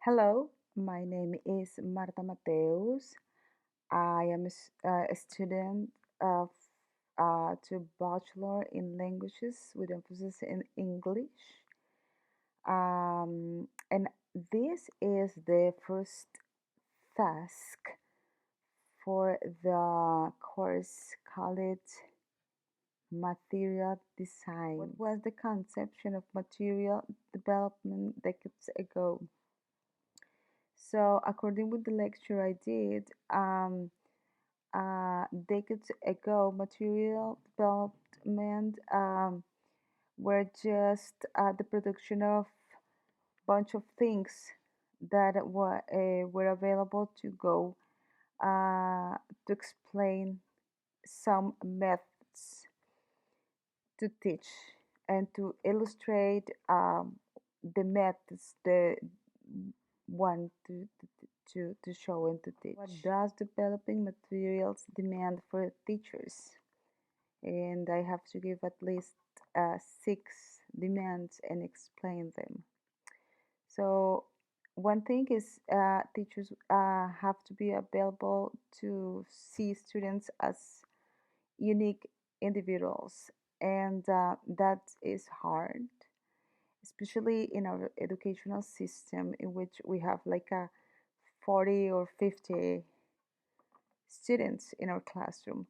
Hello, my name is Marta Mateus. I am a student of to Bachelor in Languages with emphasis in English. And this is the first task for the course called Material Design. What was the conception of material development decades ago? So, according with the lecture I did, decades ago, material development were just the production of bunch of things that were available to go to explain some methods to teach and to illustrate the methods the one to show and to teach. What does developing materials demand for teachers? And I have to give at least six demands and explain them. So one thing is teachers have to be available to see students as unique individuals, and that is hard, especially in our educational system in which we have like a 40 or 50 students in our classroom.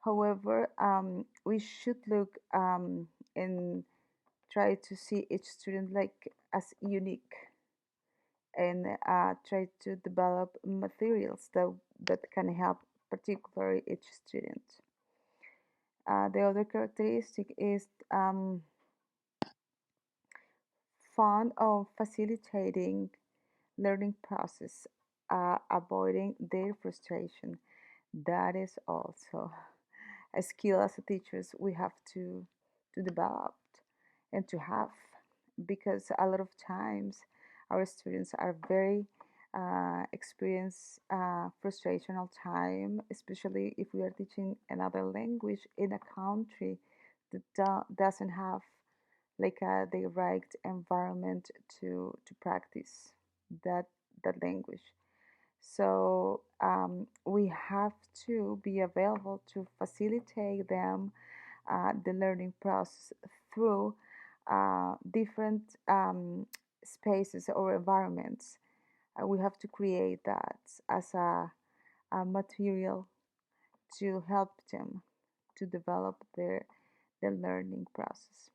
However, we should look and try to see each student like as unique and try to develop materials that can help particularly each student. The other characteristic is fond of facilitating learning process, avoiding their frustration. That is also a skill as a teachers we have to develop and to have, because a lot of times our students are very experience frustration all time, especially if we are teaching another language in a country that doesn't have like the right environment to practice that that language. So we have to be available to facilitate them the learning process through different spaces or environments. We have to create that as a material to help them to develop their learning process.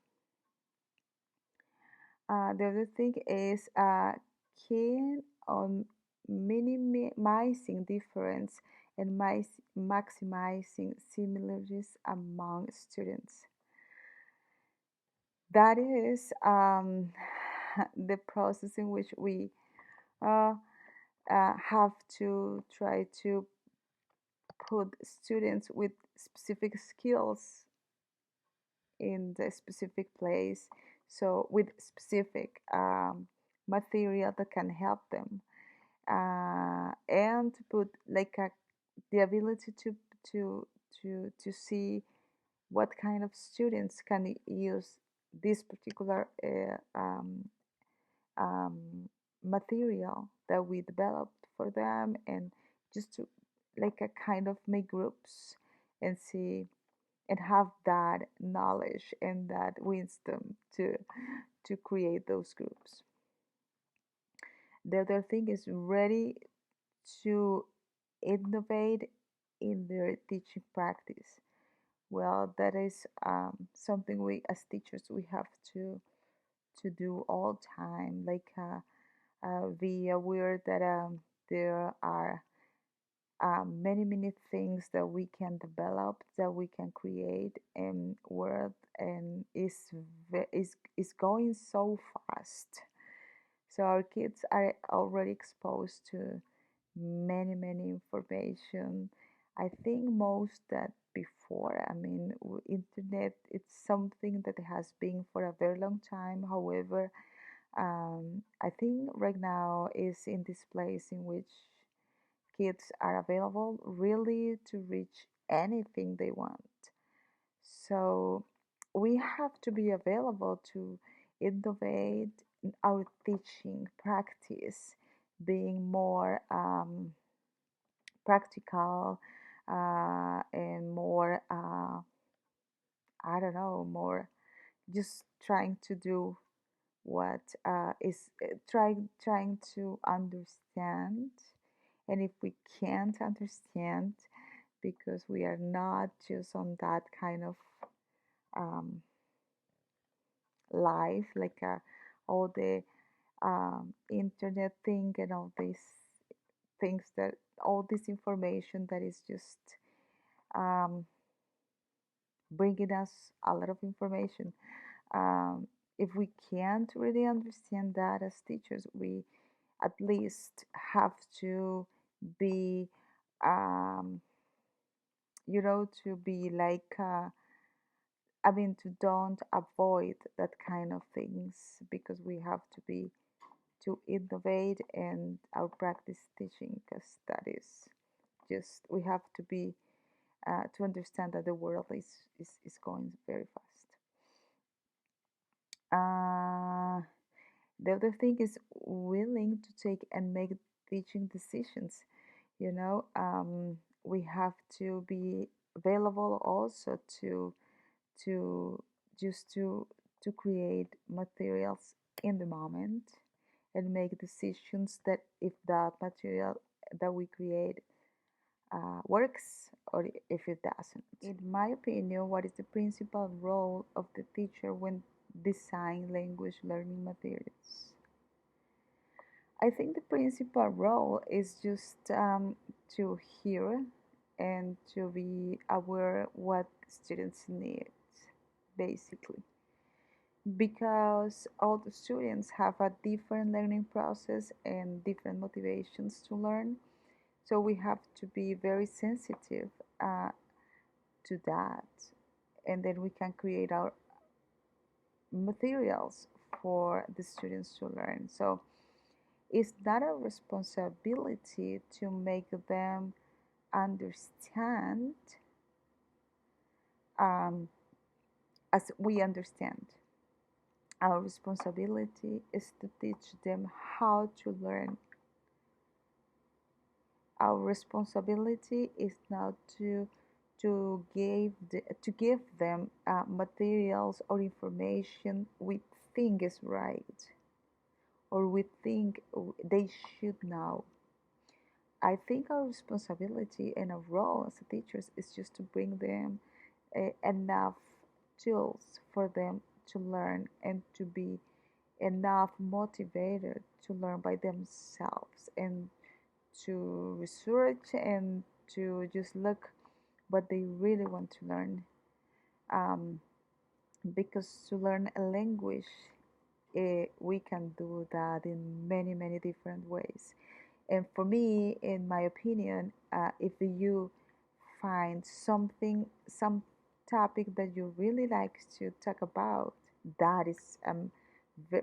The other thing is keen on minimizing difference and maximizing similarities among students. That is the process in which we uh, have to try to put students with specific skills in the specific place, so with specific material that can help them, and to put like the ability to see what kind of students can use this particular um, material that we developed for them, and just to like a kind of make groups and see and have that knowledge and that wisdom to create those groups. The other thing is ready to innovate in their teaching practice. Well, that is something we as teachers we have to do all time, like be aware that there are many things that we can develop, that we can create, and world and is going so fast. So our kids are already exposed to many information. I think most that before. I mean, internet it's something that has been for a very long time. However, I think right now is in this place in which kids are available really to reach anything they want. So we have to be available to innovate in our teaching practice being more practical and more, I don't know, more just trying to do what is trying to understand. And if we can't understand, because we are not just on that kind of um, life, like all the internet thing and all these things, that all this information that is just um, bringing us a lot of information. Um, if we can't really understand that as teachers, we at least have to be, um, to be like, I mean, to don't avoid that kind of things, because we have to be to innovate in our practice teaching, because that is just, we have to be to understand that the world is going very fast. The other thing is willing to take and make teaching decisions. We have to be available also to just to create materials in the moment and make decisions that if that material that we create works or if it doesn't. In my opinion, what is the principal role of the teacher when design language learning materials? I think the principal role is just to hear and to be aware what students need, basically, because all the students have a different learning process and different motivations to learn. So we have to be very sensitive uh, to that, and then we can create our materials for the students to learn. So it's not a responsibility to make them understand um, as we understand. Our responsibility is to teach them how to learn. Our responsibility is not to give them materials or information we think is right or we think they should know. I think our responsibility and our role as teachers is just to bring them enough tools for them to learn and to be enough motivated to learn by themselves and to research and to just look what they really want to learn. Um, because to learn a language, we can do that in many, many different ways. And for me, in my opinion, if you find some topic that you really like to talk about, that is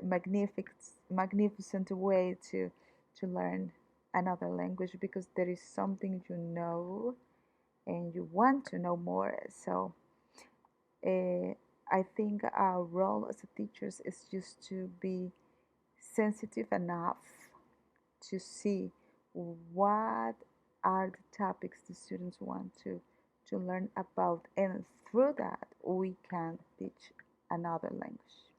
magnificent way to learn another language, because there is something you know and you want to know more. So uh, I think our role as a teachers is just to be sensitive enough to see what are the topics the students want to learn about, and through that we can teach another language.